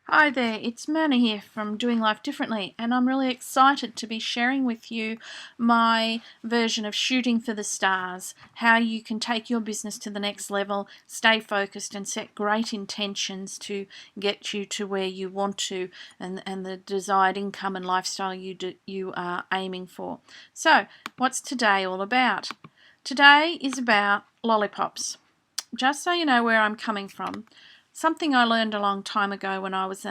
Hi there, it's Myrna here from Doing Life Differently, and I'm really excited to be sharing with you my version of shooting for the stars, how you can take your business to the next level, stay focused, and set great intentions to get you to where you want to and the desired income and lifestyle you are aiming for. So, what's today all about? Today is about lollipops. Just so you know where I'm coming from, something I learned a long time ago when I was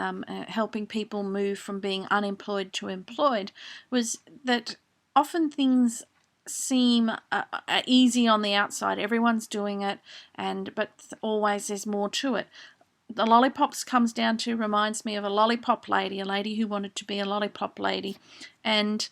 helping people move from being unemployed to employed was that often things seem easy on the outside. Everyone's doing it, but always there's more to it. The lollipops comes down to reminds me of a lollipop lady, a lady who wanted to be a lollipop lady, and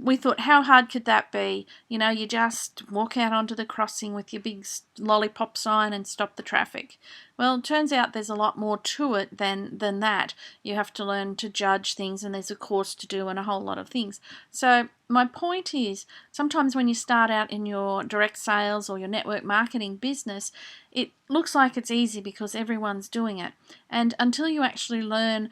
we thought, how hard could that be? You know, you just walk out onto the crossing with your big lollipop sign and stop the traffic. Well, it turns out there's a lot more to it than that. You have to learn to judge things, and there's a course to do and a whole lot of things. So my point is, sometimes when you start out in your direct sales or your network marketing business, it looks like it's easy because everyone's doing it. And until you actually learn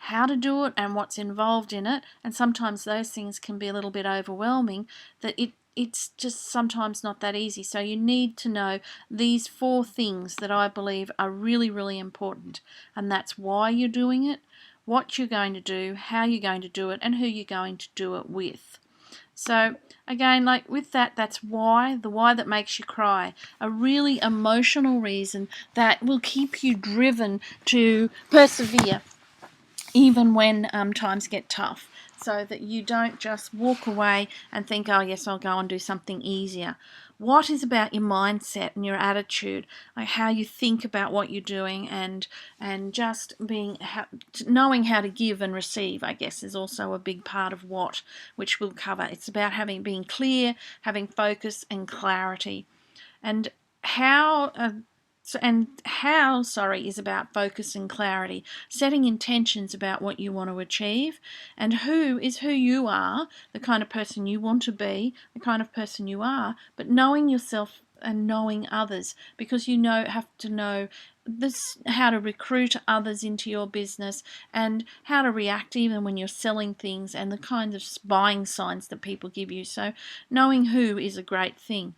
how to do it and what's involved in it, and sometimes those things can be a little bit overwhelming, that it's just sometimes not that easy. So you need to know these 4 things that I believe are really, really important, and that's why you're doing it, what you're going to do, how you're going to do it, and who you're going to do it with. So again, like with that, that's why, the why that makes you cry, a really emotional reason that will keep you driven to persevere even when times get tough, so that you don't just walk away and think, oh yes, I'll go and do something easier. What is about your mindset and your attitude, like how you think about what you're doing, and just knowing how to give and receive, I guess, is also a big part of which we'll cover. It's about being clear, having focus and clarity, and how is about focus and clarity, setting intentions about what you want to achieve, and who you are, the kind of person you want to be, the kind of person you are, but knowing yourself and knowing others, because have to know this, how to recruit others into your business, and how to react even when you're selling things, and the kinds of buying signs that people give you. So knowing who is a great thing.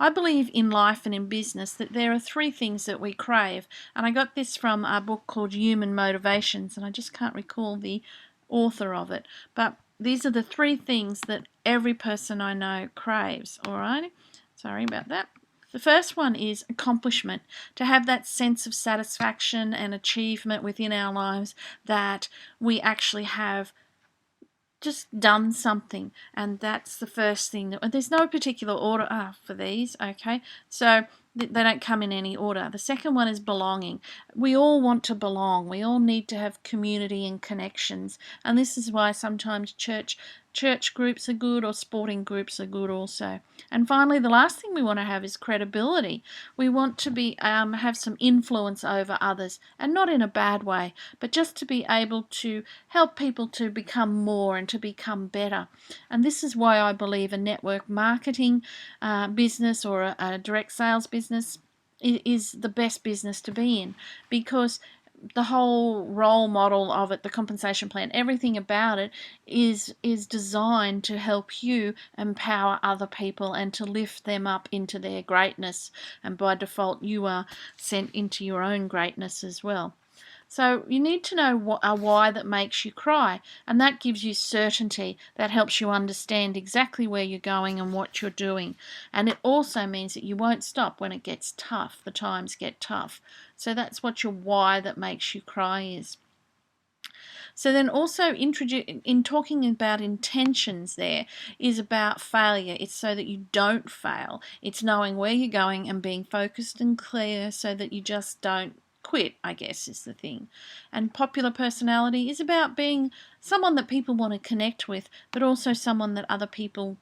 I believe in life and in business that there are 3 things that we crave, and I got this from a book called Human Motivations, and I just can't recall the author of it, but these are the 3 things that every person I know craves. Alright, sorry about that. The first one is accomplishment, to have that sense of satisfaction and achievement within our lives, that we actually have just done something, and that's the first thing. There's no particular order for these, okay? So they don't come in any order. The second one is belonging. We all want to belong. We all need to have community and connections, and this is why sometimes church groups are good, or sporting groups are good also. And finally, the last thing we want to have is credibility. We want to be have some influence over others, and not in a bad way, but just to be able to help people to become more and to become better. And this is why I believe a network marketing business, or a direct sales business, is the best business to be in, because the whole role model of it, the compensation plan, everything about it is designed to help you empower other people and to lift them up into their greatness, and by default you are sent into your own greatness as well. So you need to know a why that makes you cry, and that gives you certainty. That helps you understand exactly where you're going and what you're doing. And it also means that you won't stop when it gets tough, the times get tough. So that's what your why that makes you cry is. So then also in talking about intentions, there is about failure. It's so that you don't fail. It's knowing where you're going and being focused and clear so that you just don't quit, I guess, is the thing. And popular personality is about being someone that people want to connect with, but also someone that other people,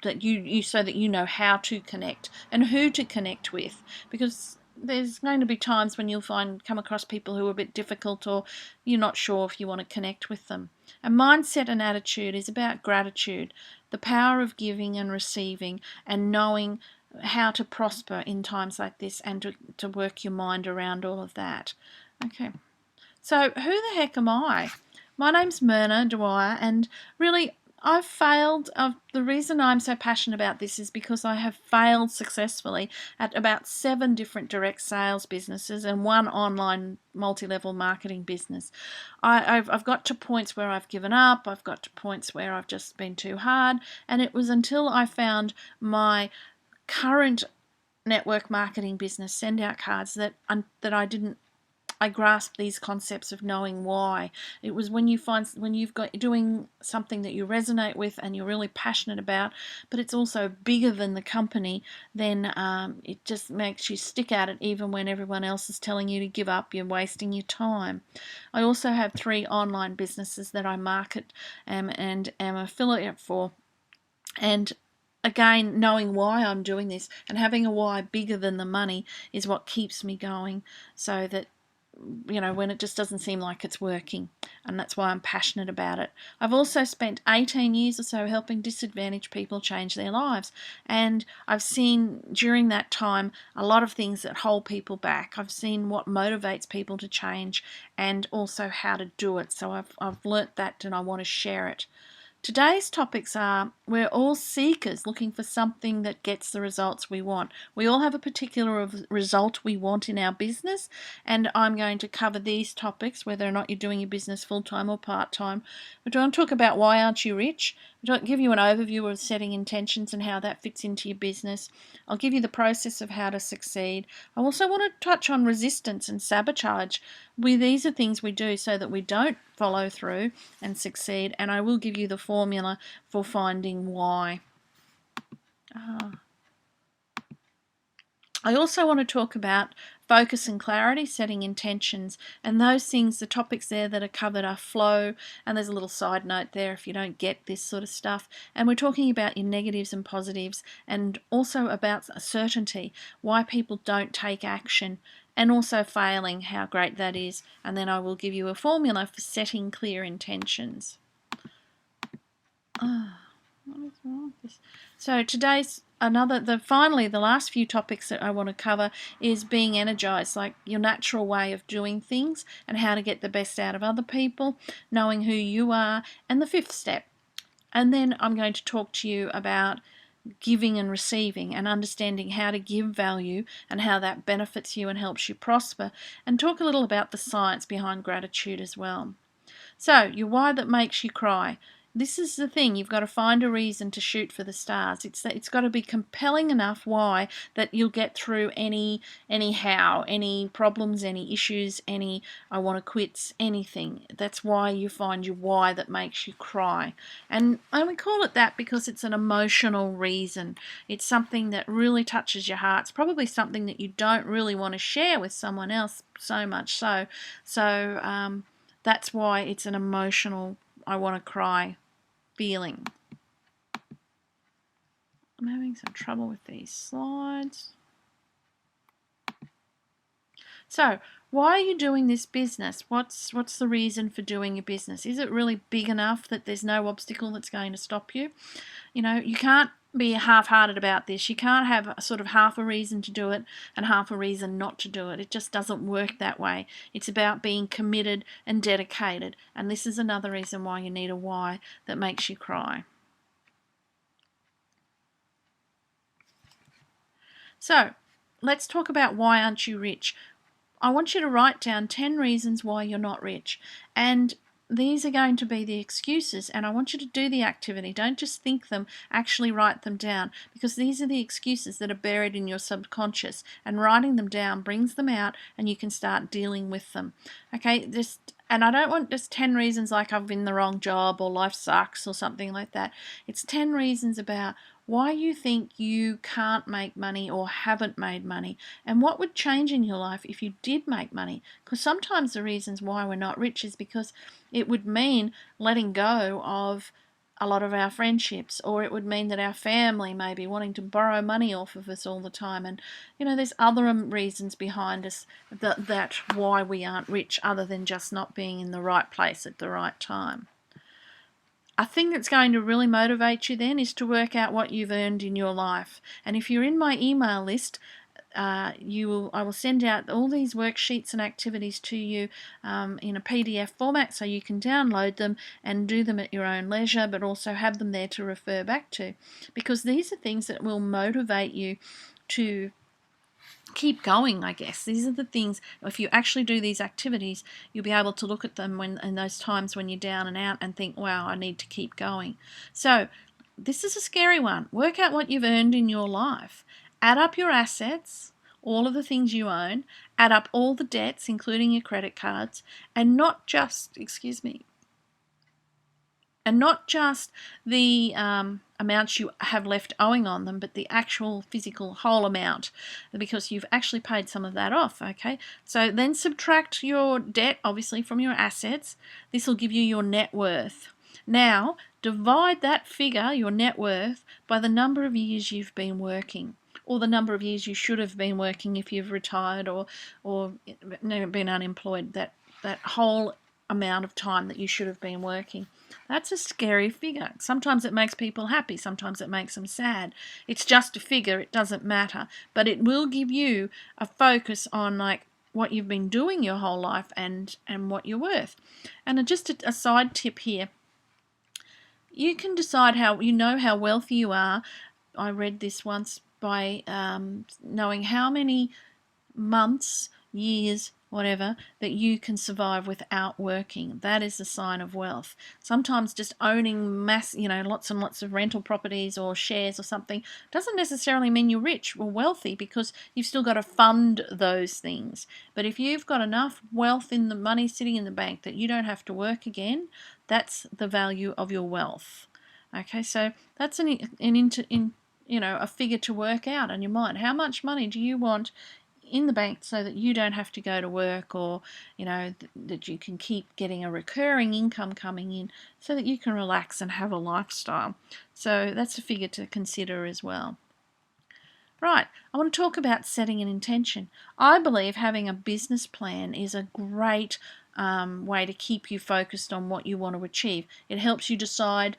that you so that you know how to connect and who to connect with, because there's going to be times when you'll come across people who are a bit difficult, or you're not sure if you want to connect with them. And mindset and attitude is about gratitude, the power of giving and receiving, and knowing how to prosper in times like this, and to work your mind around all of that. Okay. So who the heck am I? My name's Myrna Dwyer, and really I've failed. The reason I'm so passionate about this is because I have failed successfully at about 7 different direct sales businesses and 1 online multi-level marketing business. I've got to points where I've given up. I've got to points where I've just been too hard, and it was until I found my current network marketing business, Send Out Cards, that I grasped these concepts of knowing why. It was when you've got doing something that you resonate with and you're really passionate about, but it's also bigger than the company, then it just makes you stick at it even when everyone else is telling you to give up. You're wasting your time. I also have 3 online businesses that I market and am affiliate for. And again, knowing why I'm doing this and having a why bigger than the money is what keeps me going, so that when it just doesn't seem like it's working, and that's why I'm passionate about it. I've also spent 18 years or so helping disadvantaged people change their lives, and I've seen during that time a lot of things that hold people back. I've seen what motivates people to change and also how to do it, so I've learnt that and I want to share it. Today's topics are: we're all seekers looking for something that gets the results we want. We all have a particular result we want in our business, and I'm going to cover these topics, whether or not you're doing your business full-time or part-time. We're going to talk about why aren't you rich. I'll give you an overview of setting intentions and how that fits into your business. I'll give you the process of how to succeed. I also want to touch on resistance and sabotage. These are things we do so that we don't follow through and succeed, and I will give you the formula for finding why. I also want to talk about focus and clarity, setting intentions, and those things, the topics there that are covered are flow, and there's a little side note there if you don't get this sort of stuff. And we're talking about your negatives and positives, and also about certainty, why people don't take action, and also failing, how great that is. And then I will give you a formula for setting clear intentions. What is wrong with this? So today's finally the last few topics that I want to cover is being energized, like your natural way of doing things and how to get the best out of other people, knowing who you are, and the 5th step. And then I'm going to talk to you about giving and receiving and understanding how to give value and how that benefits you and helps you prosper, and talk a little about the science behind gratitude as well. So, your why that makes you cry. This is the thing, you've got to find a reason to shoot for the stars. It's got to be compelling enough why that you'll get through any problems, any issues, any I want to quit, anything. That's why you find your why that makes you cry. And we call it that because it's an emotional reason. It's something that really touches your heart. It's probably something that you don't really want to share with someone else, so much so. That's why it's an emotional, I want to cry feeling. I'm having some trouble with these slides. So, why are you doing this business? What's the reason for doing your business? Is it really big enough that there's no obstacle that's going to stop you? You can't be half-hearted about this. You can't have sort of half a reason to do it and half a reason not to do it. It just doesn't work that way. It's about being committed and dedicated, and this is another reason why you need a why that makes you cry. So, let's talk about why aren't you rich. I want you to write down 10 reasons why you're not rich, and these are going to be the excuses, and I want you to do the activity. Don't just think them, actually write them down, because these are the excuses that are buried in your subconscious, and writing them down brings them out and you can start dealing with them. Okay, and I don't want just 10 reasons like I've been in the wrong job or life sucks or something like that. It's 10 reasons about why you think you can't make money or haven't made money, and what would change in your life if you did make money. Because sometimes the reasons why we're not rich is because it would mean letting go of a lot of our friendships, or it would mean that our family may be wanting to borrow money off of us all the time. And there's other reasons behind us that why we aren't rich, other than just not being in the right place at the right time. A thing that's going to really motivate you then is to work out what you've earned in your life. And if you're in my email list, I will send out all these worksheets and activities to you in a PDF format, so you can download them and do them at your own leisure, but also have them there to refer back to, because these are things that will motivate you to keep going, I guess. These are the things, if you actually do these activities, you'll be able to look at them in those times when you're down and out and think, wow, I need to keep going. So this is a scary one. Work out what you've earned in your life. Add up your assets, all of the things you own, add up all the debts, including your credit cards, and not just, the amounts you have left owing on them, but the actual physical whole amount, because you've actually paid some of that off, okay? So then subtract your debt, obviously, from your assets. This will give you your net worth. Now, divide that figure, your net worth, by the number of years you've been working, or the number of years you should have been working if you've retired or been unemployed, that whole amount of time that you should have been working. That's a scary figure. Sometimes it makes people happy, sometimes it makes them sad. It's just a figure, it doesn't matter, but it will give you a focus on like what you've been doing your whole life and what you're worth. And just a side tip here, you can decide how wealthy you are. I read this once, by knowing how many months, years, whatever, that you can survive without working. That is a sign of wealth. Sometimes just owning lots and lots of rental properties or shares or something doesn't necessarily mean you're rich or wealthy, because you've still got to fund those things. But if you've got enough wealth in the money sitting in the bank that you don't have to work again, that's the value of your wealth. Okay, so that's a figure to work out in your mind. How much money do you want in the bank so that you don't have to go to work, or that you can keep getting a recurring income coming in so that you can relax and have a lifestyle? So that's a figure to consider as well. Right, I want to talk about setting an intention. I believe having a business plan is a great way to keep you focused on what you want to achieve. It helps you decide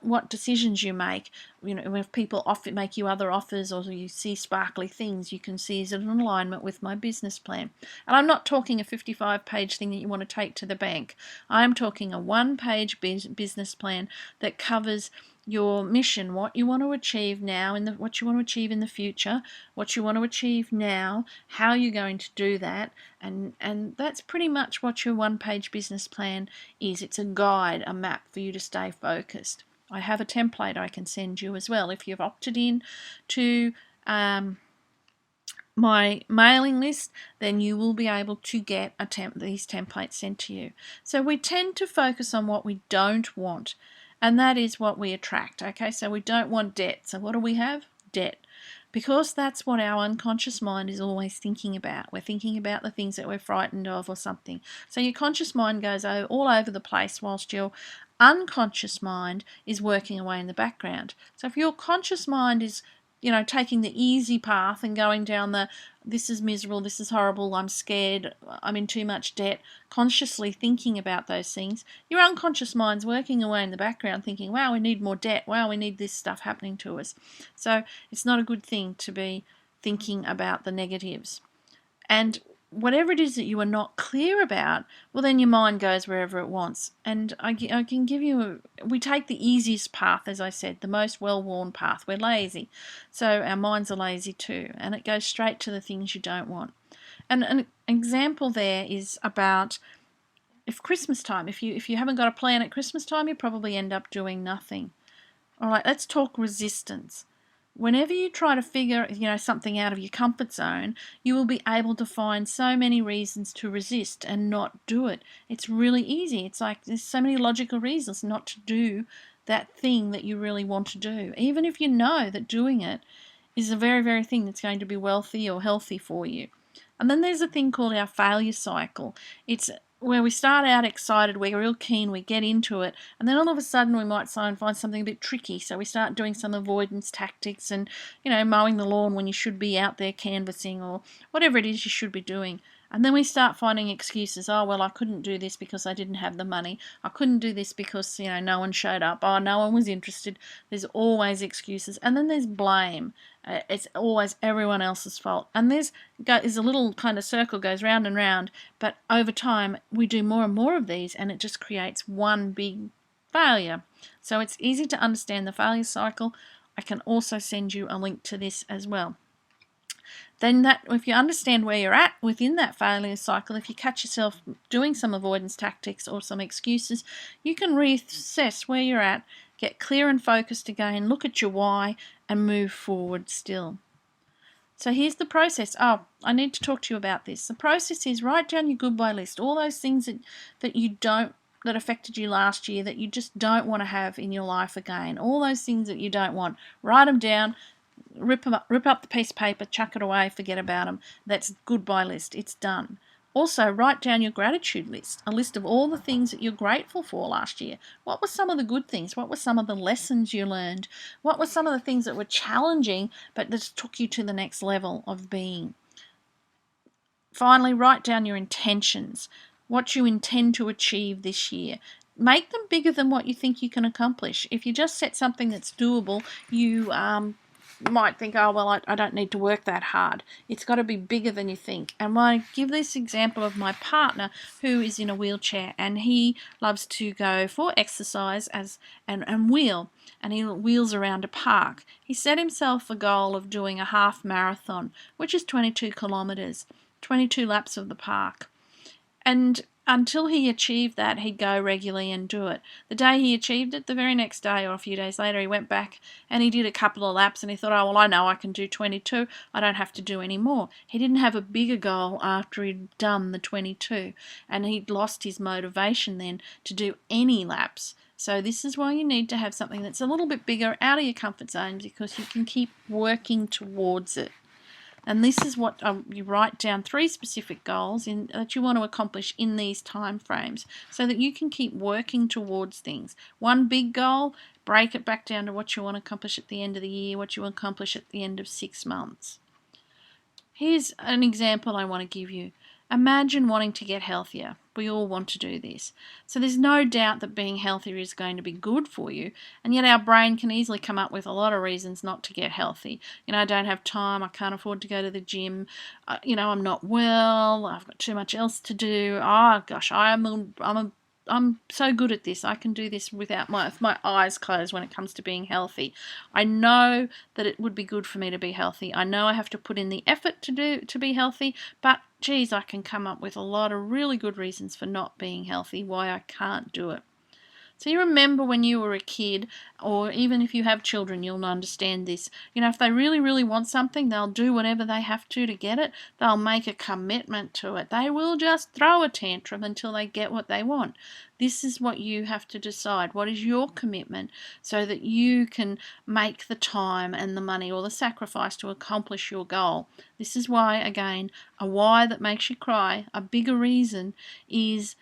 what decisions you make. If people make you other offers, or you see sparkly things, you can see, is it in alignment with my business plan? And I'm not talking a 55-page thing that you want to take to the bank. I'm talking a 1-page business plan that covers your mission, what you want to achieve now, what you want to achieve in the future, what you want to achieve now, how you're going to do that, and that's pretty much what your 1-page business plan is. It's a guide, a map for you to stay focused. I have a template I can send you as well. If you've opted in to my mailing list, then you will be able to get these templates sent to you. So we tend to focus on what we don't want, and that is what we attract. Okay, so we don't want debt. So what do we have? Debt. Because that's what our unconscious mind is always thinking about. We're thinking about the things that we're frightened of or something. So your conscious mind goes all over the place, whilst your unconscious mind is working away in the background. So if your conscious mind is taking the easy path and going down this is miserable, this is horrible, I'm scared, I'm in too much debt, consciously thinking about those things, your unconscious mind's working away in the background thinking, wow, we need more debt, wow, we need this stuff happening to us. So it's not a good thing to be thinking about the negatives. And whatever it is that you are not clear about, well, then your mind goes wherever it wants. And I can give you, we take the easiest path, as I said, the most well-worn path. We're lazy. So our minds are lazy too. And it goes straight to the things you don't want. And an example there is about Christmas time. If you haven't got a plan at Christmas time, you probably end up doing nothing. All right, let's talk resistance. Whenever you try to figure something out of your comfort zone, you will be able to find so many reasons to resist and not do it. It's really easy. It's like there's so many logical reasons not to do that thing that you really want to do, even if you know that doing it is the very, very thing that's going to be wealthy or healthy for you. And then there's a thing called our failure cycle. It's where we start out excited, we're real keen, we get into it, and then all of a sudden we might find something a bit tricky, so we start doing some avoidance tactics and, mowing the lawn when you should be out there canvassing or whatever it is you should be doing. And then we start finding excuses. Oh, well, I couldn't do this because I didn't have the money. I couldn't do this because, no one showed up. Oh, no one was interested. There's always excuses. And then there's blame. It's always everyone else's fault. And there's a little kind of circle goes round and round, but over time we do more and more of these, and it just creates one big failure. So it's easy to understand the failure cycle. I can also send you a link to this as well. Then if you understand where you're at within that failure cycle, if you catch yourself doing some avoidance tactics or some excuses, you can reassess where you're at, get clear and focused again, look at your why, and move forward still. So here's the process. Oh, I need to talk to you about this. The process is write down your goodbye list, all those things that affected you last year that you just don't want to have in your life again. All those things that you don't want. Write them down. Rip up the piece of paper, chuck it away, forget about them. That's goodbye list. It's done. Also, write down your gratitude list, a list of all the things that you're grateful for last year. What were some of the good things? What were some of the lessons you learned? What were some of the things that were challenging but that took you to the next level of being? Finally, write down your intentions, what you intend to achieve this year. Make them bigger than what you think you can accomplish. If you just set something that's doable, you might think, oh, well, I don't need to work that hard. It's got to be bigger than you think. And when I give this example of my partner who is in a wheelchair, and he loves to go for exercise and wheel, and he wheels around a park. He set himself a goal of doing a half marathon, which is 22 kilometres, 22 laps of the park. And until he achieved that, he'd go regularly and do it. The day he achieved it, the very next day or a few days later, he went back and he did a couple of laps and he thought, oh, well, I know I can do 22. I don't have to do any more. He didn't have a bigger goal after he'd done the 22, and he'd lost his motivation then to do any laps. So this is why you need to have something that's a little bit bigger, out of your comfort zone, because you can keep working towards it. And this is what you write down 3 specific goals that you want to accomplish in these time frames so that you can keep working towards things. One big goal, break it back down to what you want to accomplish at the end of the year, what you want to accomplish at the end of 6 months. Here's an example I want to give you. Imagine wanting to get healthier. We all want to do this. So there's no doubt that being healthier is going to be good for you, and yet our brain can easily come up with a lot of reasons not to get healthy. I don't have time, I can't afford to go to the gym, I'm not well, I've got too much else to do. Oh gosh, I'm so good at this. I can do this without my eyes closed when it comes to being healthy. I know that it would be good for me to be healthy. I know I have to put in the effort to be healthy, but geez, I can come up with a lot of really good reasons for not being healthy, why I can't do it. So you remember when you were a kid, or even if you have children, you'll understand this. If they really, really want something, they'll do whatever they have to get it. They'll make a commitment to it. They will just throw a tantrum until they get what they want. This is what you have to decide. What is your commitment so that you can make the time and the money or the sacrifice to accomplish your goal? This is why, again, a why that makes you cry, a bigger reason is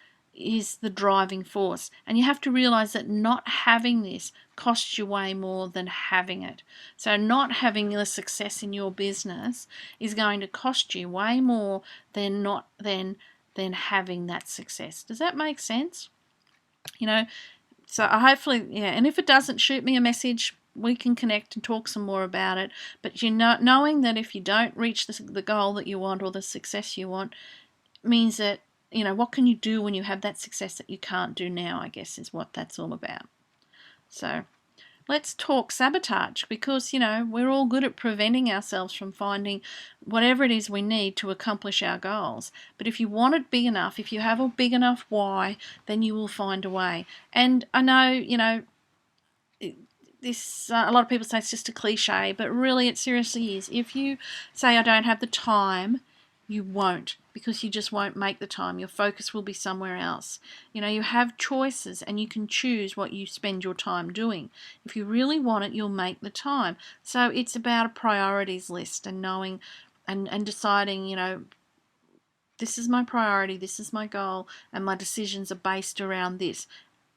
the driving force. And you have to realize that not having this costs you way more than having it. So not having the success in your business is going to cost you way more than having that success. Does that make sense? So hopefully, yeah, and if it doesn't, shoot me a message. We can connect and talk some more about it. But knowing that if you don't reach the goal that you want or the success you want means that what can you do when you have that success that you can't do now, I guess, is what that's all about. So let's talk sabotage, because, we're all good at preventing ourselves from finding whatever it is we need to accomplish our goals. But if you want it big enough, if you have a big enough why, then you will find a way. And I know, this a lot of people say it's just a cliche, but really it seriously is. If you say, I don't have the time, you won't, because you just won't make the time. Your focus will be somewhere else. You have choices and you can choose what you spend your time doing. If you really want it, you'll make the time. So it's about a priorities list and knowing and deciding, this is my priority, this is my goal, and my decisions are based around this.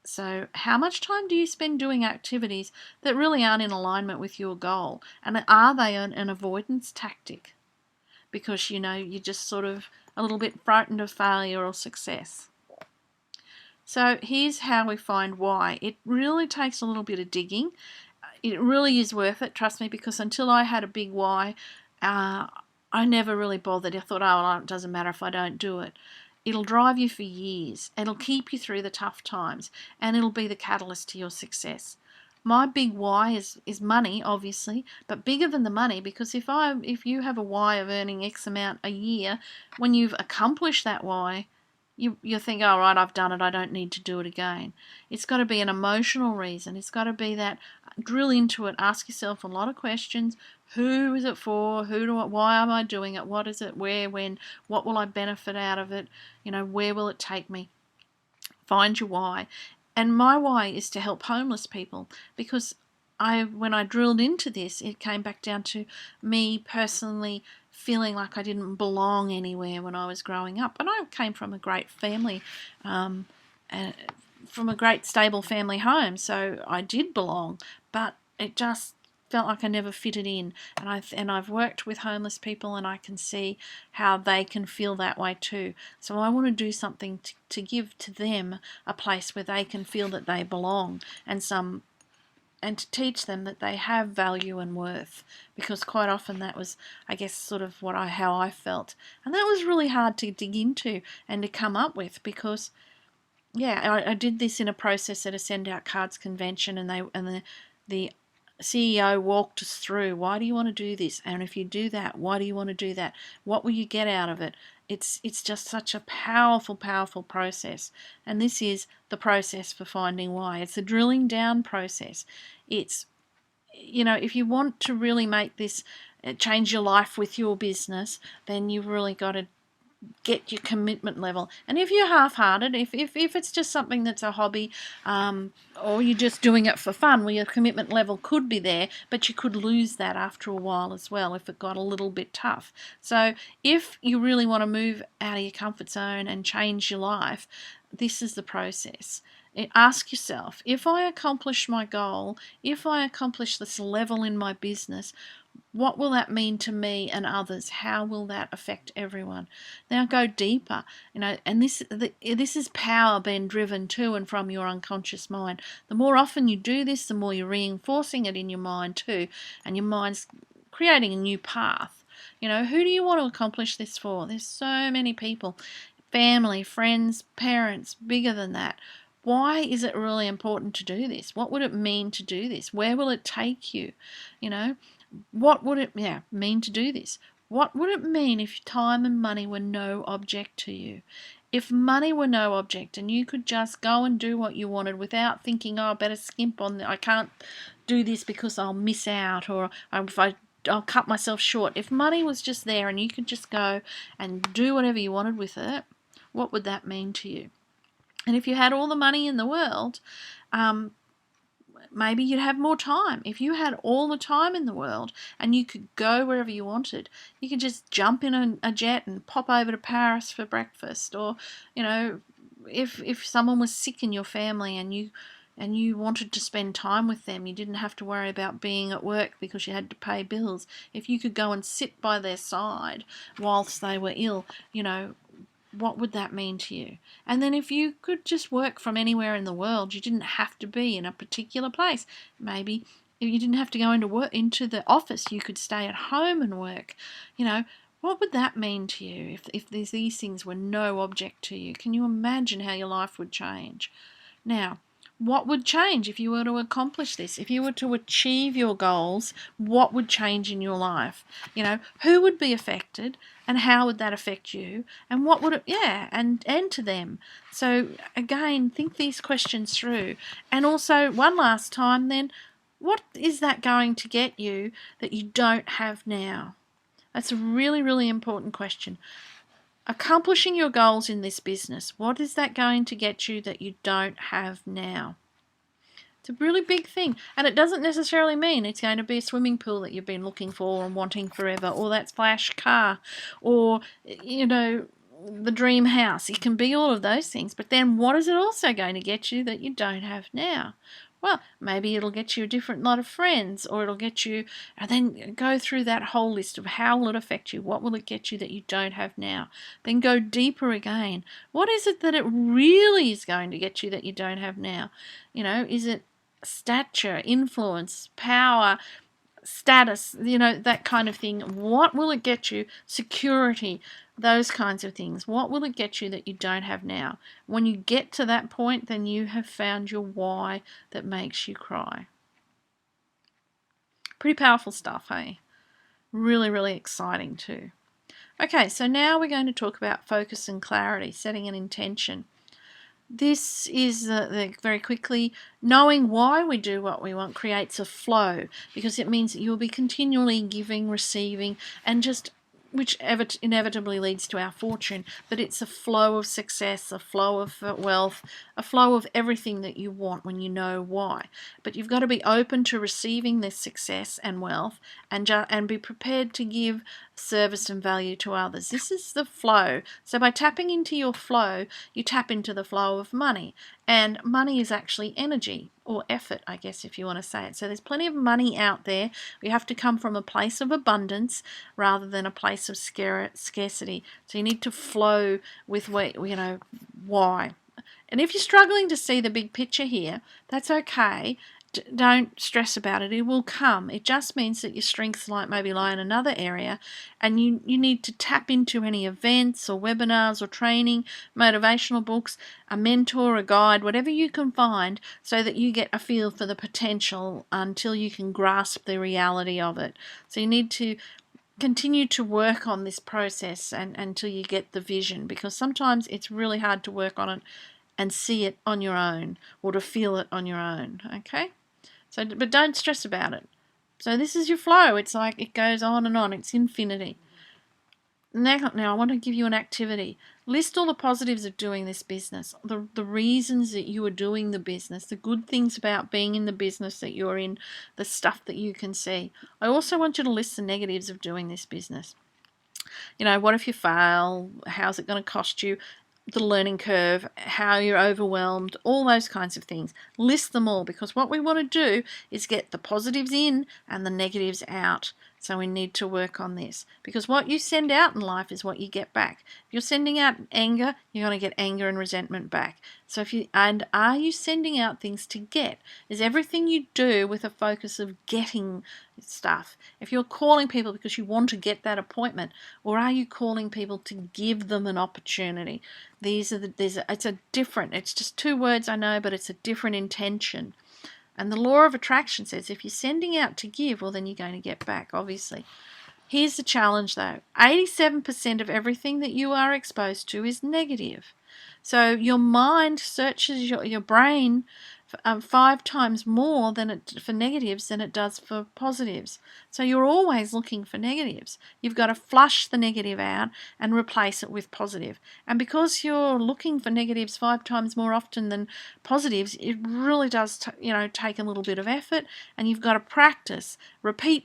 So how much time do you spend doing activities that really aren't in alignment with your goal? And are they an avoidance tactic? Because, you're just sort of a little bit frightened of failure or success. So here's how we find why. It really takes a little bit of digging. it really is worth it, trust me, because until I had a big why, I never really bothered. I thought, oh, well, it doesn't matter if I don't do it. It'll drive you for years. It'll keep you through the tough times, and it'll be the catalyst to your success. My big why is money, obviously, but bigger than the money, because if you have a why of earning X amount a year, when you've accomplished that why, you think, all right, I've done it, I don't need to do it again. It's got to be an emotional reason. It's got to be that, drill into it, ask yourself a lot of questions. Who is it for? Why am I doing it? What is it? Where? When? What will I benefit out of it? Where will it take me? Find your why. And my why is to help homeless people, because when I drilled into this, it came back down to me personally feeling like I didn't belong anywhere when I was growing up. And I came from a great family, from a great stable family home, so I did belong, but it just felt like I never fitted in. And I've worked with homeless people, and I can see how they can feel that way too. So I want to do something to give to them a place where they can feel that they belong, and to teach them that they have value and worth, because quite often that was, I guess, sort of how I felt. And that was really hard to dig into and to come up with, because I did this in a process at a Send Out Cards convention, and the CEO walked us through, why do you want to do this? And if you do that, why do you want to do that? What will you get out of it? It's just such a powerful, powerful process. And this is the process for finding why. It's a drilling down process. It's, if you want to really make this change your life with your business, then you've really got to get your commitment level. And if you're half-hearted, if it's just something that's a hobby, or you're just doing it for fun, well, your commitment level could be there, but you could lose that after a while as well if it got a little bit tough. So if you really want to move out of your comfort zone and change your life, this is the process. Ask yourself, if I accomplish my goal, if I accomplish this level in my business, what will that mean to me and others? How will that affect everyone? Now go deeper, and this is power being driven to and from your unconscious mind. The more often you do this, the more you're reinforcing it in your mind too, and your mind's creating a new path. Who do you want to accomplish this for? There's so many people, family, friends, parents, bigger than that. Why is it really important to do this? What would it mean to do this? Where will it take you? What would it mean to do this? What would it mean if time and money were no object to you? If money were no object and you could just go and do what you wanted without thinking, oh, I better skimp on I can't do this because I'll miss out, or I'll cut myself short. If money was just there and you could just go and do whatever you wanted with it, what would that mean to you? And if you had all the money in the world, maybe you'd have more time. If you had all the time in the world and you could go wherever you wanted, you could just jump in a jet and pop over to Paris for breakfast. Or, if someone was sick in your family and you wanted to spend time with them, you didn't have to worry about being at work because you had to pay bills. If you could go and sit by their side whilst they were ill, what would that mean to you? And then if you could just work from anywhere in the world, you didn't have to be in a particular place. Maybe if you didn't have to go into the office, you could stay at home and work. What would that mean to you if these things were no object to you? Can you imagine how your life would change? Now, what would change if you were to accomplish this? If you were to achieve your goals, what would change in your life? Who would be affected, and how would that affect you? And what would it, and to them. So again, think these questions through. And also, one last time then, what is that going to get you that you don't have now? That's a really, really important question. Accomplishing your goals in this business, what is that going to get you that you don't have now? It's a really big thing, and it doesn't necessarily mean it's going to be a swimming pool that you've been looking for and wanting forever, or that flash car, or, the dream house. It can be all of those things, but then what is it also going to get you that you don't have now? Well, maybe it'll get you a different lot of friends, or it'll get you, and then go through that whole list of how will it affect you, what will it get you that you don't have now. Then go deeper again. What is it that it really is going to get you that you don't have now? Is it stature, influence, power, status, that kind of thing. What will it get you? Security, those kinds of things. What will it get you that you don't have now? When you get to that point, then you have found your why that makes you cry. Pretty powerful stuff, hey? Really, really exciting too. Okay, so now we're going to talk about focus and clarity, setting an intention. This is very quickly, knowing why we do what we want creates a flow, because it means that you'll be continually giving, receiving, and just which inevitably leads to our fortune. But it's a flow of success, a flow of wealth, a flow of everything that you want when you know why. But you've got to be open to receiving this success and wealth, and be prepared to give service and value to others. This is the flow. So by tapping into your flow, you tap into the flow of money. And money is actually energy, or effort, I guess, if you want to say it. So there's plenty of money out there. We have to come from a place of abundance rather than a place of scarcity. So you need to flow with why. And if you're struggling to see the big picture here, that's okay. Don't stress about it. It will come. It just means that your strengths maybe lie in another area, and you need to tap into any events or webinars or training, motivational books, a mentor, a guide, whatever you can find, so that you get a feel for the potential until you can grasp the reality of it. So you need to continue to work on this process until you get the vision, because sometimes it's really hard to work on it and see it on your own, or to feel it on your own, okay? So, but don't stress about it. So this is your flow. It's like it goes on and on. It's infinity. Now I want to give you an activity. List all the positives of doing this business, the reasons that you are doing the business, the good things about being in the business that you're in, the stuff that you can see. I also want you to list the negatives of doing this business. What if you fail? How's it going to cost you? The learning curve, how you're overwhelmed, all those kinds of things. List them all, because what we want to do is get the positives in and the negatives out. So we need to work on this, because what you send out in life is what you get back. If you're sending out anger, you're going to get anger and resentment back. So are you sending out things to get? Is everything you do with a focus of getting stuff? If you're calling people because you want to get that appointment, or are you calling people to give them an opportunity? It's just two words, I know, but it's a different intention. And the law of attraction says if you're sending out to give, well, then you're going to get back, obviously. Here's the challenge, though. 87% of everything that you are exposed to is negative. So your mind searches your brain 5 times more for negatives than it does for positives. So you're always looking for negatives. You've got to flush the negative out and replace it with positive. And because you're looking for negatives 5 times more often than positives, it really does take a little bit of effort, and you've got to practice. Repeat,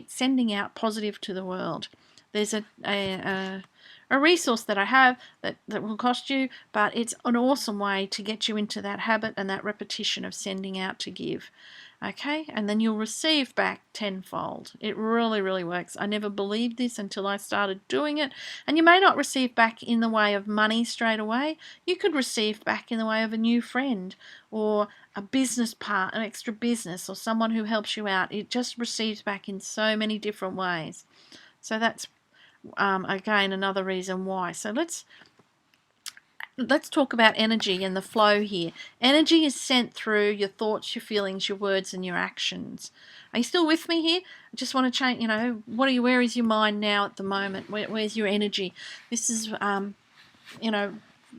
sending out positive to the world. There's a resource that I have that will cost you, but it's an awesome way to get you into that habit and that repetition of sending out to give. Okay, and then you'll receive back tenfold. It really, really works. I never believed this until I started doing it. And you may not receive back in the way of money straight away. You could receive back in the way of a new friend, or a business part, an extra business, or someone who helps you out. It just receives back in so many different ways. So that's again another reason why. So let's talk about energy and the flow here. Energy is sent through your thoughts, your feelings, your words, and your actions. Are you still with me here? I just want to change, where is your mind now at the moment? Where's your energy? This is,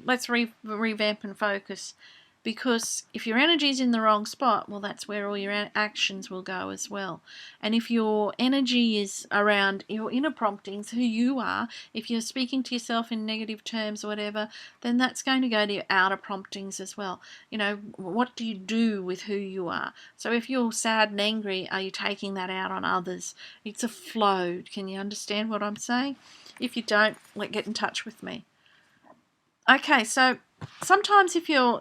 let's revamp and focus. Because if your energy is in the wrong spot, well, that's where all your actions will go as well. And if your energy is around your inner promptings, who you are, if you're speaking to yourself in negative terms or whatever, then that's going to go to your outer promptings as well. What do you do with who you are? So if you're sad and angry, are you taking that out on others? It's a flow. Can you understand what I'm saying? If you don't, get in touch with me. Okay, so sometimes if you're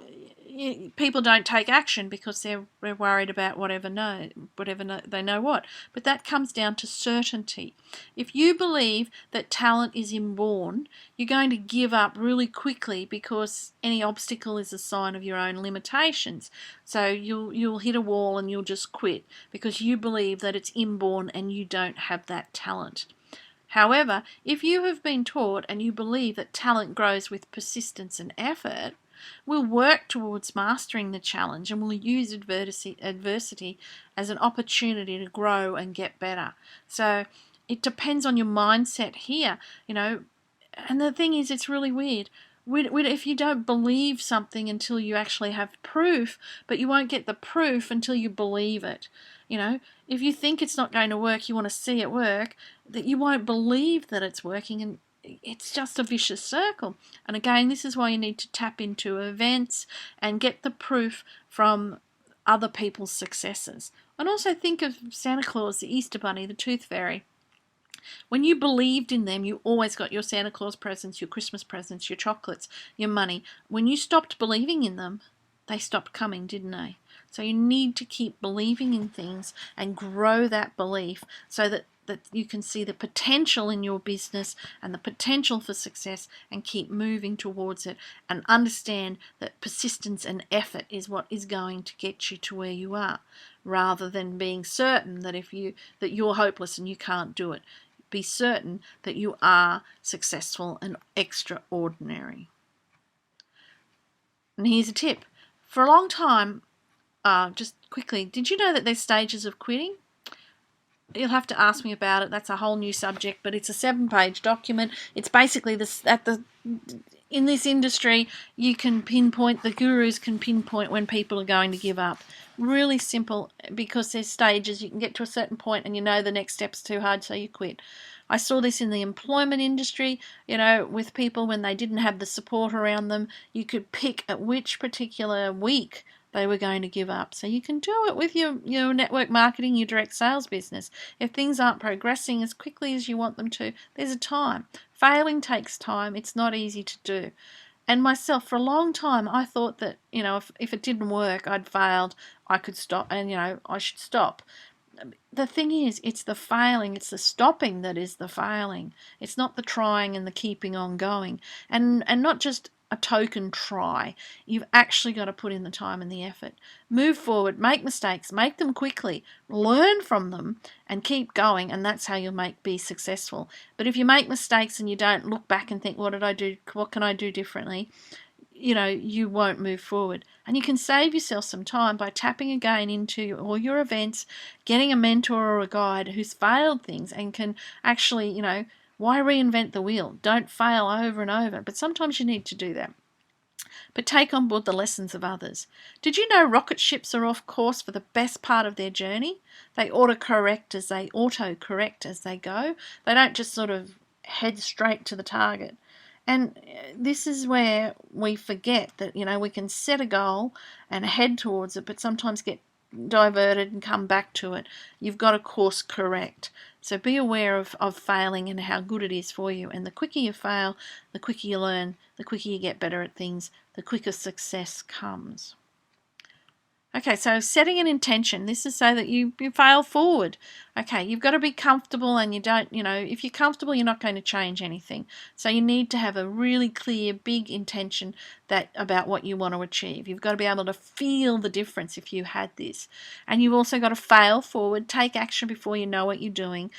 people don't take action because they're worried about they know what. But that comes down to certainty. If you believe that talent is inborn, you're going to give up really quickly because any obstacle is a sign of your own limitations. So you'll hit a wall and you'll just quit because you believe that it's inborn and you don't have that talent. However, if you have been taught and you believe that talent grows with persistence and effort, we'll work towards mastering the challenge and we'll use adversity as an opportunity to grow and get better. So it depends on your mindset here, And the thing is, it's really weird. If you don't believe something until you actually have proof, but you won't get the proof until you believe it. If you think it's not going to work, you want to see it work, that you won't believe that it's working, and it's just a vicious circle. And again, this is why you need to tap into events and get the proof from other people's successes. And also think of Santa Claus, the Easter Bunny, the Tooth Fairy. When you believed in them, you always got your Santa Claus presents, your Christmas presents, your chocolates, your money. When you stopped believing in them, they stopped coming, didn't they? So you need to keep believing in things and grow that belief so that you can see the potential in your business and the potential for success and keep moving towards it, and understand that persistence and effort is what is going to get you to where you are, rather than being certain that that you're hopeless and you can't do it. Be certain that you are successful and extraordinary. And here's a tip. For a long time, just quickly, did you know that there's stages of quitting? You'll have to ask me about it. That's a whole new subject, but it's a 7-page document. It's basically in this industry, you can pinpoint, the gurus can pinpoint when people are going to give up. Really simple, because there's stages. You can get to a certain point and you know the next step's too hard, so you quit. I saw this in the employment industry, with people when they didn't have the support around them. You could pick at which particular week they were going to give up. So you can do it with your network marketing, your direct sales business. If things aren't progressing as quickly as you want them to, there's a time. Failing takes time. It's not easy to do. And myself, for a long time, I thought that, if it didn't work, I'd failed, I could stop, and, I should stop. The thing is, it's the failing, it's the stopping that is the failing. It's not the trying and the keeping on going. And not just a token try. You've actually got to put in the time and the effort. Move forward, make mistakes, make them quickly, learn from them, and keep going, and that's how you'll be successful. But if you make mistakes and you don't look back and think, what did I do? What can I do differently? You won't move forward. And you can save yourself some time by tapping again into all your events, getting a mentor or a guide who's failed things and can actually, why reinvent the wheel? Don't fail over and over. But sometimes you need to do that. But take on board the lessons of others. Did you know rocket ships are off course for the best part of their journey? They auto-correct as they go. They don't just sort of head straight to the target. And this is where we forget that, we can set a goal and head towards it, but sometimes get diverted and come back to it. You've got to course correct. So be aware of failing and how good it is for you. And the quicker you fail, the quicker you learn, the quicker you get better at things, the quicker success comes. Okay, so setting an intention. This is so that you fail forward. Okay, you've got to be comfortable, and you don't, if you're comfortable, you're not going to change anything. So you need to have a really clear, big intention about what you want to achieve. You've got to be able to feel the difference if you had this. And you've also got to fail forward, take action before you know what you're doing.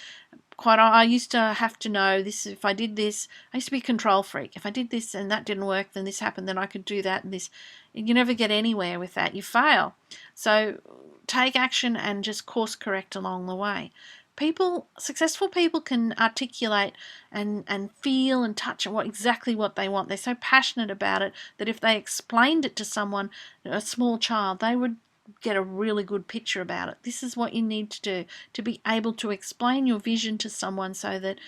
I used to have to know this. If I did this, I used to be a control freak. If I did this and that didn't work, then this happened, then I could do that and this. You never get anywhere with that. You fail. So take action and just course correct along the way. Successful people can articulate and feel and touch exactly what they want. They're so passionate about it that if they explained it to someone, a small child, they would get a really good picture about it. This is what you need to do, to be able to explain your vision to someone so that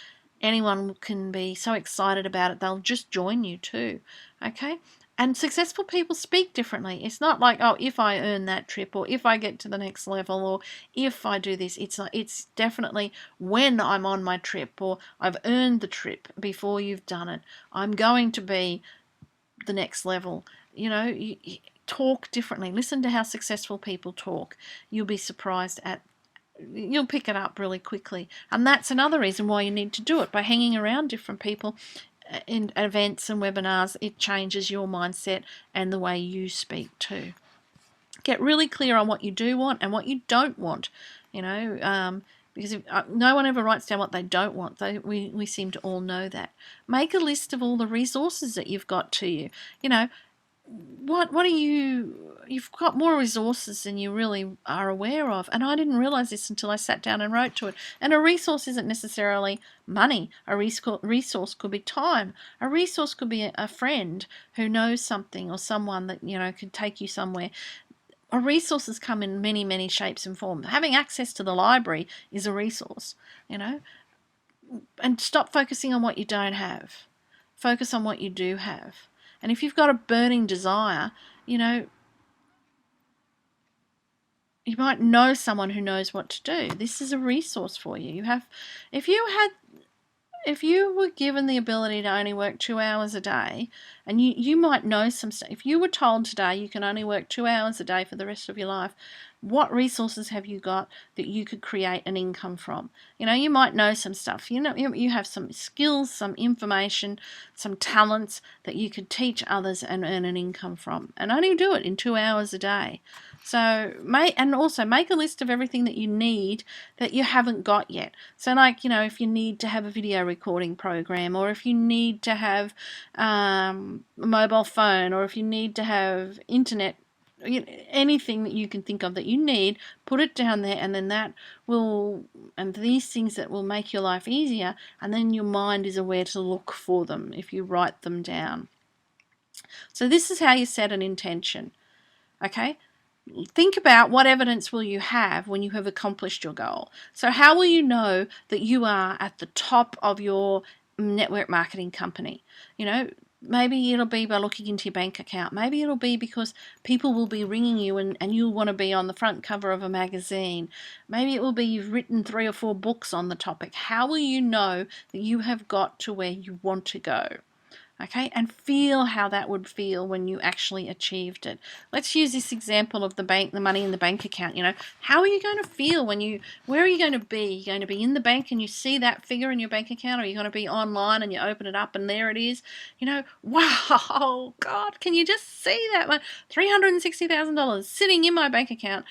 anyone can be so excited about it they'll just join you too. Okay? And successful people speak differently. It's not like, if I earn that trip, or if I get to the next level, or if I do this. It's definitely when I'm on my trip, or I've earned the trip before you've done it. I'm going to be the next level. talk differently. Listen to how successful people talk. You'll be surprised at, you'll pick it up really quickly. And that's another reason why you need to do it. By hanging around different people in events and webinars, it changes your mindset and the way you speak too. Get really clear on what you do want and what you don't want, because if, no one ever writes down what they don't want. We seem to all know that. Make a list of all the resources that you've got to you. What are you've got more resources than you really are aware of. And I didn't realize this until I sat down and wrote to it. And a resource isn't necessarily money. A resource could be time. A resource could be a friend who knows something, or someone that, could take you somewhere. Our resources come in many, many shapes and forms. Having access to the library is a resource, and stop focusing on what you don't have. Focus on what you do have. And if you've got a burning desire, you might know someone who knows what to do. This is a resource for you. If you were given the ability to only work 2 hours a day, and you might know some stuff. If you were told today you can only work 2 hours a day for the rest of your life, what resources have you got that you could create an income from? You might know some stuff. You have some skills, some information, some talents that you could teach others and earn an income from, and only do it in 2 hours a day. So also make a list of everything that you need that you haven't got yet. So if you need to have a video recording program, or if you need to have a mobile phone, or if you need to have internet, anything that you can think of that you need, put it down there, and then and these things that will make your life easier, and then your mind is aware to look for them if you write them down. So this is how you set an intention. Okay? Think about what evidence will you have when you have accomplished your goal. So how will you know that you are at the top of your network marketing company? Maybe it'll be by looking into your bank account. Maybe it'll be because people will be ringing you and you'll want to be on the front cover of a magazine. Maybe it will be you've written 3 or 4 books on the topic. How will you know that you have got to where you want to go? Okay, and feel how that would feel when you actually achieved it. Let's use this example of the money in the bank account. How are you going to feel where are you going to be? Are you going to be in the bank and you see that figure in your bank account, or are you going to be online and you open it up and there it is? Wow, God, can you just see that? $360,000 sitting in my bank account.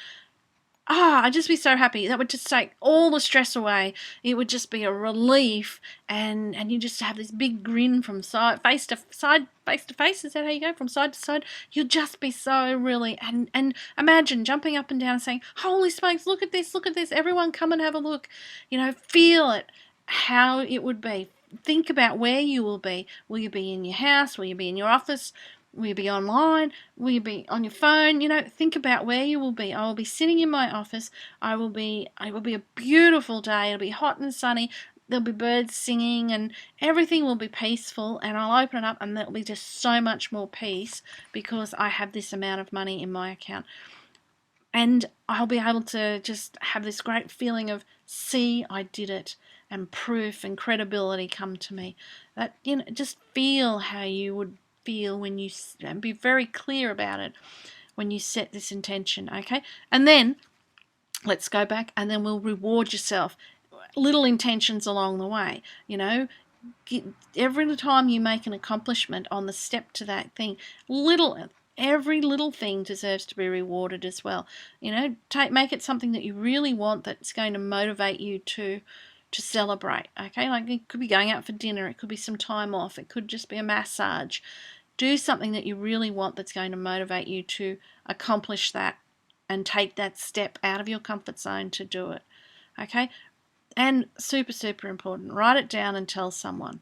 I'd just be so happy. That would just take all the stress away. It would just be a relief, and you just have this big grin from face to face. Is that how you go? From side to side. You'll just be so really, and imagine jumping up and down and saying, "Holy smokes! Look at this! Look at this! Everyone, come and have a look." Feel it, how it would be. Think about where you will be. Will you be in your house? Will you be in your office? Will you be online? Will you be on your phone? Think about where you will be. I will be sitting in my office. It will be a beautiful day. It'll be hot and sunny. There'll be birds singing and everything will be peaceful, and I'll open it up and there'll be just so much more peace because I have this amount of money in my account. And I'll be able to just have this great feeling of, see, I did it, and proof and credibility come to me. That, just feel how you would feel when you, and be very clear about it when you set this intention. Okay, and then let's go back, and then we'll reward yourself. Little intentions along the way. Every time you make an accomplishment on the step to that thing, every little thing deserves to be rewarded as well. Make it something that you really want, that's going to motivate you to celebrate. Okay, it could be going out for dinner, it could be some time off, it could just be a massage. Do something that you really want that's going to motivate you to accomplish that and take that step out of your comfort zone to do it. Okay? And super, super important, write it down and tell someone.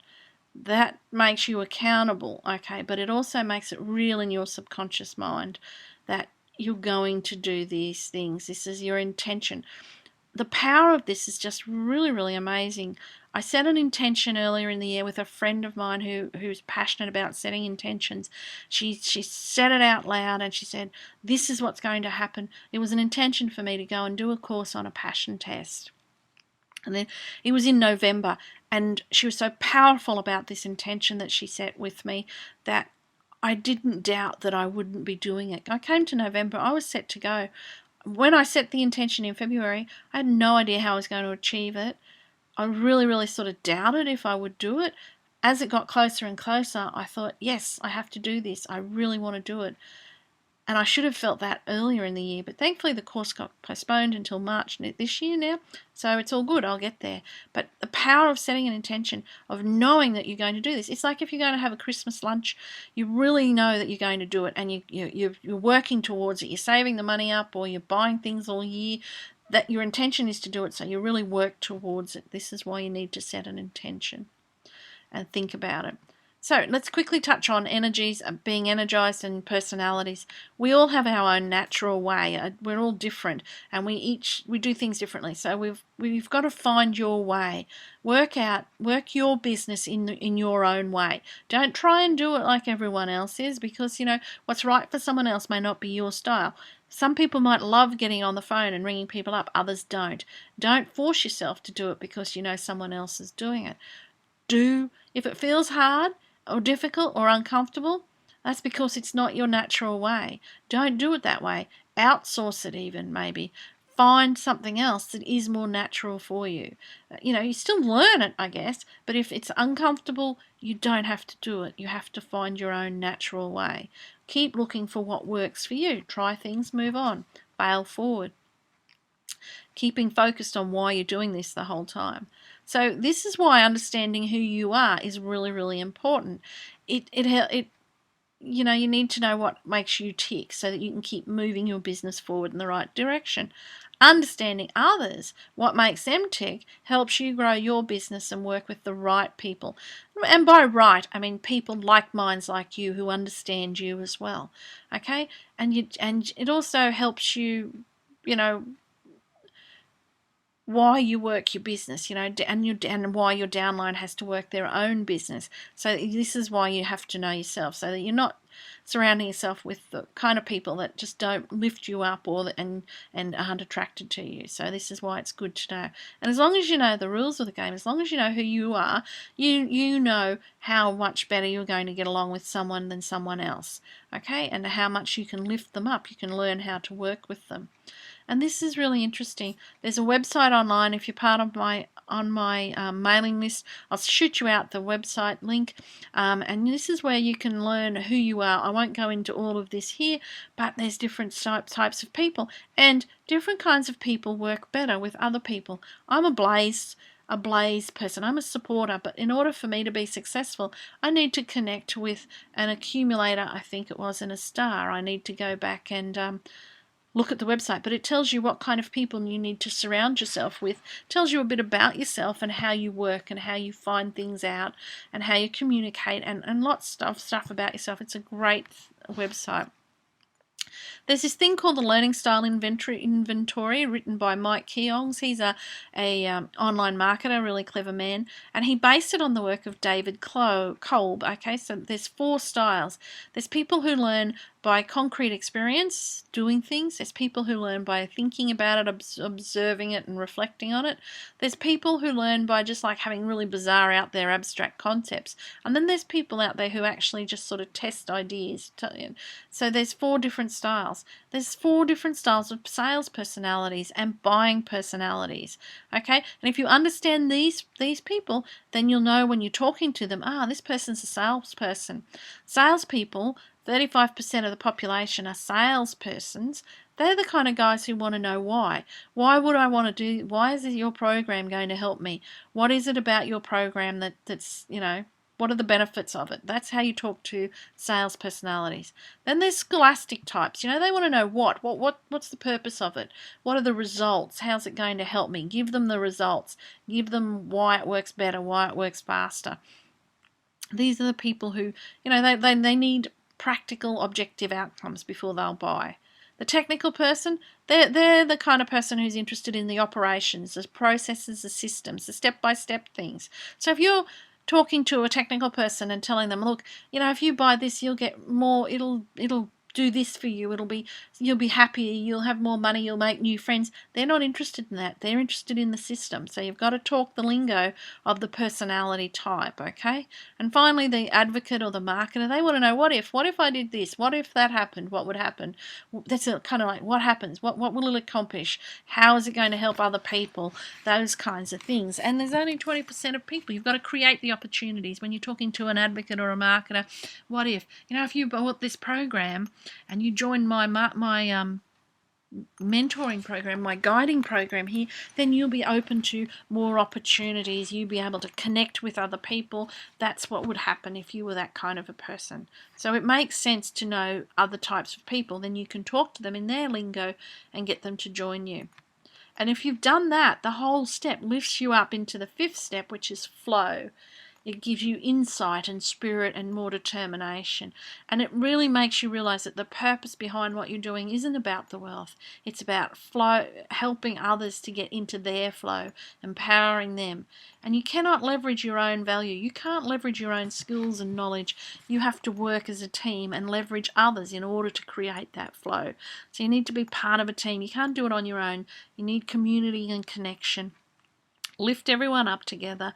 That makes you accountable, okay? But it also makes it real in your subconscious mind that you're going to do these things. This is your intention. The power of this is just really, really amazing. I set an intention earlier in the year with a friend of mine who's passionate about setting intentions. She said it out loud and she said, this is what's going to happen. It was an intention for me to go and do a course on a passion test. And then it was in November, and she was so powerful about this intention that she set with me that I didn't doubt that I wouldn't be doing it. I came to November, I was set to go. When I set the intention in February, I had no idea how I was going to achieve it. I really, really sort of doubted if I would do it. As it got closer and closer, I thought, yes, I have to do this. I really want to do it. And I should have felt that earlier in the year, but thankfully the course got postponed until March this year now, so it's all good, I'll get there. But the power of setting an intention, of knowing that you're going to do this, it's like if you're going to have a Christmas lunch, you really know that you're going to do it, and you're working towards it, you're saving the money up, or you're buying things all year, that your intention is to do it, so you really work towards it. This is why you need to set an intention and think about it. So let's quickly touch on energies, being energized, and personalities. We all have our own natural way. We're all different, and we do things differently. So we've got to find your way. Work your business in your own way. Don't try and do it like everyone else is, because what's right for someone else may not be your style. Some people might love getting on the phone and ringing people up, others don't. Don't force yourself to do it because someone else is doing it. If it feels hard or difficult or uncomfortable, that's because it's not your natural way. Don't do it that way. Outsource it even, maybe. Find something else that is more natural for you. You still learn it, I guess, but if it's uncomfortable, you don't have to do it. You have to find your own natural way. Keep looking for what works for you. Try things, move on, fail forward. Keeping focused on why you're doing this the whole time. So this is why understanding who you are is really, really important. You need to know what makes you tick so that you can keep moving your business forward in the right direction. Understanding others, what makes them tick, helps you grow your business and work with the right people. And by right, I mean people like minds like you who understand you as well. Okay? And it also helps you, why you work your business, and why your downline has to work their own business. So this is why you have to know yourself, so that you're not surrounding yourself with the kind of people that just don't lift you up and aren't attracted to you. So this is why it's good to know. And as long as you know the rules of the game, as long as you know who you are, you know how much better you're going to get along with someone than someone else. Okay, and how much you can lift them up. You can learn how to work with them. And this is really interesting. There's a website online. If you're part of my mailing list, I'll shoot you out the website link. And this is where you can learn who you are. I won't go into all of this here, but there's different types of people, and different kinds of people work better with other people. I'm a blaze person. I'm a supporter, but in order for me to be successful, I need to connect with an accumulator, I think it was, and a star. I need to go back and look at the website, but it tells you what kind of people you need to surround yourself with. It tells you a bit about yourself and how you work and how you find things out and how you communicate and lots of stuff about yourself. It's a great website. There's this thing called the Learning Style Inventory written by Mike Keongs. He's a online marketer, really clever man, and he based it on the work of David Kolb. Okay, so there's 4 styles. There's people who learn by concrete experience, doing things. There's people who learn by thinking about it, observing it and reflecting on it. There's people who learn by just like having really bizarre out there abstract concepts. And then there's people out there who actually just sort of test ideas. So there's 4 different styles. There's 4 different styles of sales personalities and buying personalities. Okay? And if you understand these people, then you'll know when you're talking to them, this person's a salesperson. Salespeople, 35% of the population are salespersons. They're the kind of guys who want to know why. Why would I want to do? Why is your program going to help me? What is it about your program that's what are the benefits of it? That's how you talk to sales personalities. Then there's scholastic types. They want to know what's the purpose of it? What are the results? How's it going to help me? Give them the results. Give them why it works better, why it works faster. These are the people who, they need practical, objective outcomes before they'll buy. The technical person, they're the kind of person who's interested in the operations, the processes, the systems, the step-by-step things. So if you're talking to a technical person and telling them, look, if you buy this, you'll get more, it'll do this for you. You'll be happier, you'll have more money, you'll make new friends. They're not interested in that. They're interested in the system. So you've got to talk the lingo of the personality type, okay? And finally, the advocate or the marketer, they want to know, what if I did this? What if that happened? What would happen? That's kind of like, what happens? What will it accomplish? How is it going to help other people? Those kinds of things. And there's only 20% of people. You've got to create the opportunities. When you're talking to an advocate or a marketer, what if? If you bought this program and you join my mentoring program, my guiding program here, then you'll be open to more opportunities. You'll be able to connect with other people. That's what would happen if you were that kind of a person. So it makes sense to know other types of people. Then you can talk to them in their lingo and get them to join you. And if you've done that, the whole step lifts you up into the 5th step, which is flow. It gives you insight and spirit and more determination. And it really makes you realize that the purpose behind what you're doing isn't about the wealth. It's about flow, helping others to get into their flow, empowering them. And you cannot leverage your own value. You can't leverage your own skills and knowledge. You have to work as a team and leverage others in order to create that flow. So you need to be part of a team. You can't do it on your own. You need community and connection. Lift everyone up together.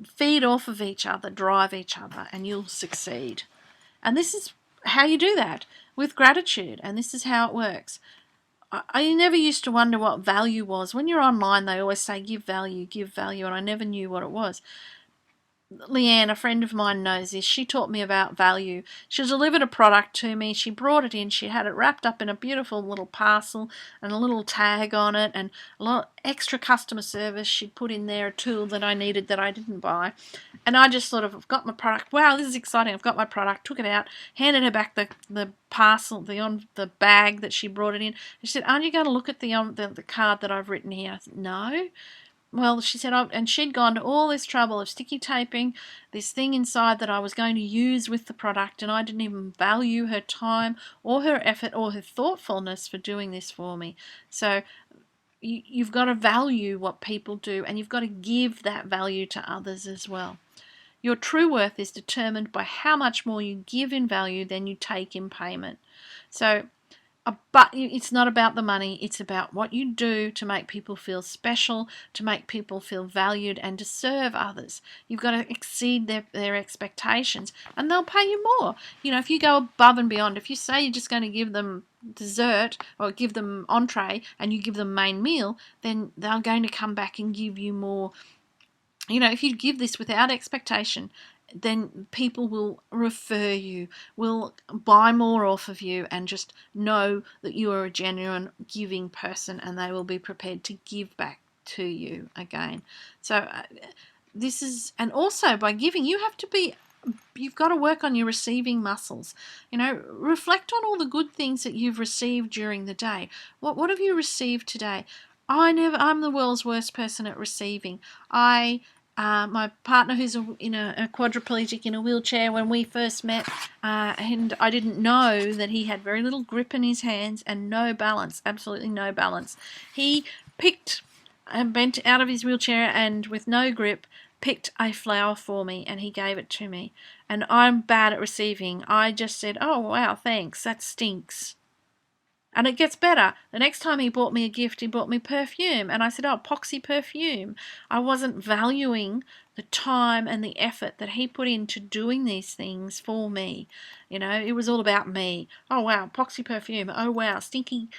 Feed off of each other, drive each other, and you'll succeed. And this is how you do that, with gratitude, and this is how it works. I never used to wonder what value was. When you're online, they always say, give value, and I never knew what it was. Leanne, a friend of mine, knows this. She taught me about value. She delivered a product to me. She brought it in. She had it wrapped up in a beautiful little parcel and a little tag on it and a lot of extra customer service. She'd put in there a tool that I needed that I didn't buy. And I just sort of got my product. Wow, this is exciting. I've got my product. Took it out, handed her back the parcel, the bag that she brought it in. She said, aren't you going to look at the card that I've written here? I said, no. Well, she said, and she'd gone to all this trouble of sticky taping this thing inside that I was going to use with the product, and I didn't even value her time or her effort or her thoughtfulness for doing this for me. So you've got to value what people do, and you've got to give that value to others as well. Your true worth is determined by how much more you give in value than you take in payment. So but it's not about the money, it's about what you do to make people feel special, to make people feel valued, and to serve others. You've got to exceed their expectations, and they'll pay you more. If you go above and beyond, if you say you're just going to give them dessert or give them entree and you give them main meal, then they're going to come back and give you more. If you give this without expectation, then people will refer you, will buy more off of you, and just know that you are a genuine giving person, and they will be prepared to give back to you again. So and also by giving, you've got to work on your receiving muscles. Reflect on all the good things that you've received during the day. What have you received today? I'm the world's worst person at receiving. My partner, who's a quadriplegic in a wheelchair, when we first met, and I didn't know that he had very little grip in his hands and no balance, absolutely no balance. He picked and bent out of his wheelchair and with no grip, picked a flower for me, and he gave it to me. And I'm bad at receiving. I just said, oh, wow, thanks, that stinks. And it gets better. The next time he bought me a gift, he bought me perfume. And I said, oh, Poxy perfume. I wasn't valuing the time and the effort that he put into doing these things for me. It was all about me. Oh, wow, Poxy perfume. Oh, wow, stinky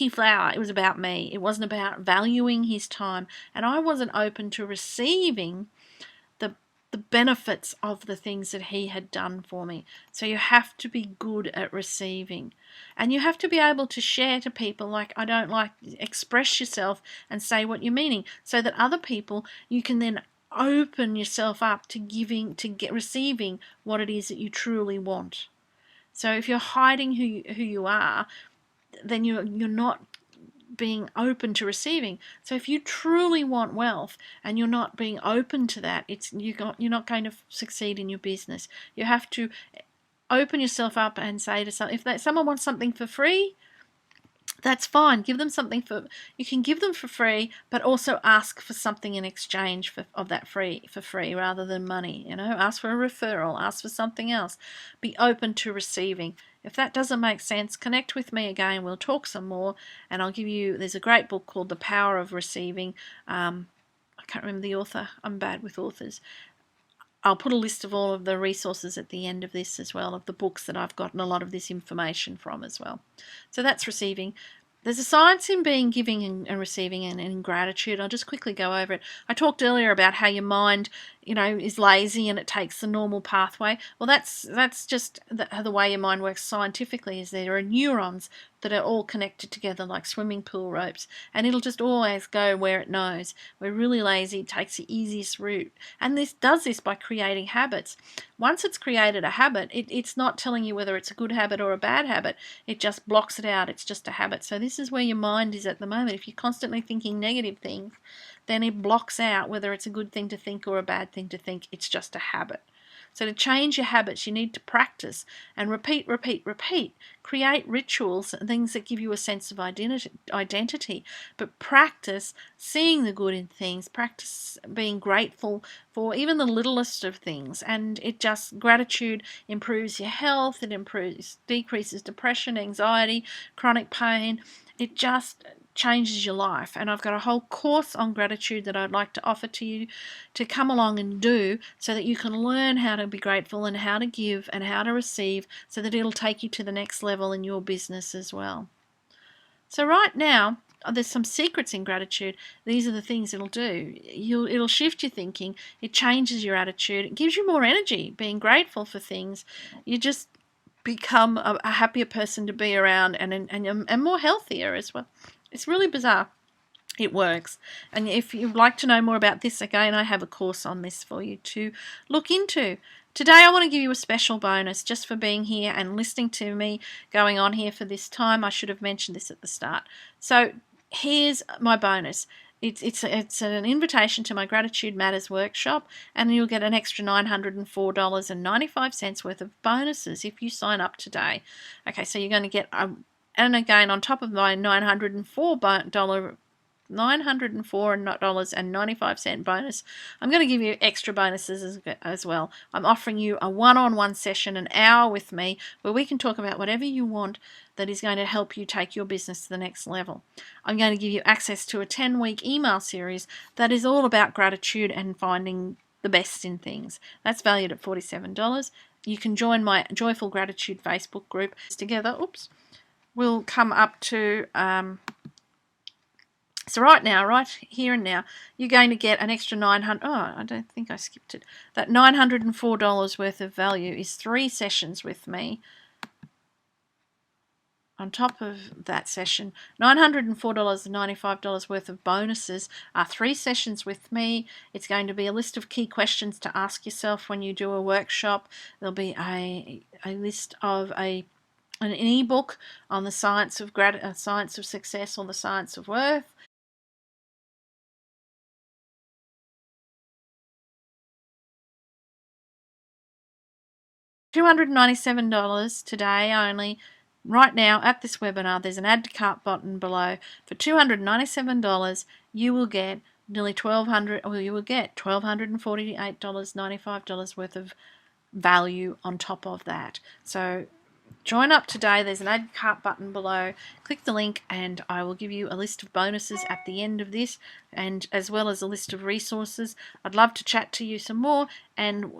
flower. It was about me. It wasn't about valuing his time. And I wasn't open to receiving the benefits of the things that he had done for me. So you have to be good at receiving, and you have to be able to share to people, express yourself and say what you're meaning, so that other people, you can then open yourself up to receiving what it is that you truly want. So if you're hiding who you are, then you're not being open to receiving. So if you truly want wealth and you're not being open to that, you're not going to succeed in your business. You have to open yourself up and say to someone, if someone wants something for free, that's fine. Give them something you can give them for free, but also ask for something in exchange of that for free rather than money. Ask for a referral, ask for something else. Be open to receiving. If that doesn't make sense, connect with me again. We'll talk some more, and I'll give you, there's a great book called The Power of Receiving. I can't remember the author. I'm bad with authors. I'll put a list of all of the resources at the end of this as well, of the books that I've gotten a lot of this information from as well. So that's receiving. There's a science in being giving and receiving and in gratitude. I'll just quickly go over it. I talked earlier about how your mind, is lazy and it takes the normal pathway. Well, that's just the way your mind works scientifically, is there are neurons that are all connected together like swimming pool ropes, and it'll just always go where it knows. We're really lazy, it takes the easiest route. And this does this by creating habits. Once it's created a habit, it's not telling you whether it's a good habit or a bad habit. It just blocks it out. It's just a habit. So this is where your mind is at the moment. If you're constantly thinking negative things, then it blocks out whether it's a good thing to think or a bad thing to think. It's just a habit. So to change your habits, you need to practice and repeat, repeat, repeat. Create rituals, things that give you a sense of identity. But practice seeing the good in things. Practice being grateful for even the littlest of things. And gratitude improves your health. It decreases depression, anxiety, chronic pain. It just changes your life. And I've got a whole course on gratitude that I'd like to offer to you to come along and do, so that you can learn how to be grateful and how to give and how to receive, so that it'll take you to the next level in your business as well. So right now, there's some secrets in gratitude. These are the things it'll do. It'll shift your thinking. It changes your attitude. It gives you more energy. Being grateful for things, you just become a happier person to be around, and more healthier as well. It's really bizarre. It works. And if you'd like to know more about this, again, I have a course on this for you to look into. Today I want to give you a special bonus just for being here and listening to me going on here for this time. I should have mentioned this at the start. So here's my bonus. It's an invitation to my Gratitude Matters workshop, and you'll get an extra $904.95 worth of bonuses if you sign up today. Okay, so you're going to get, and again, on top of my $904.95 bonus, I'm going to give you extra bonuses as well. I'm offering you a one-on-one session, an hour with me, where we can talk about whatever you want that is going to help you take your business to the next level. I'm going to give you access to a 10-week email series that is all about gratitude and finding the best in things. That's valued at $47. You can join my Joyful Gratitude Facebook group. Together, we'll come up to... So right here and now, you're going to get an extra $900. Oh, I don't think I skipped it. That $904 worth of value is 3 sessions with me. On top of that session, $904.95 worth of bonuses are 3 sessions with me. It's going to be a list of key questions to ask yourself when you do a workshop. There'll be a list of an ebook on the science of success, or the science of worth. $297 today only. Right now at this webinar, there's an add to cart button below. For $297, you will get nearly $1,248.95 worth of value on top of that. So join up today. There's an add cart button below. Click the link and I will give you a list of bonuses at the end of this, and as well as a list of resources. I'd love to chat to you some more and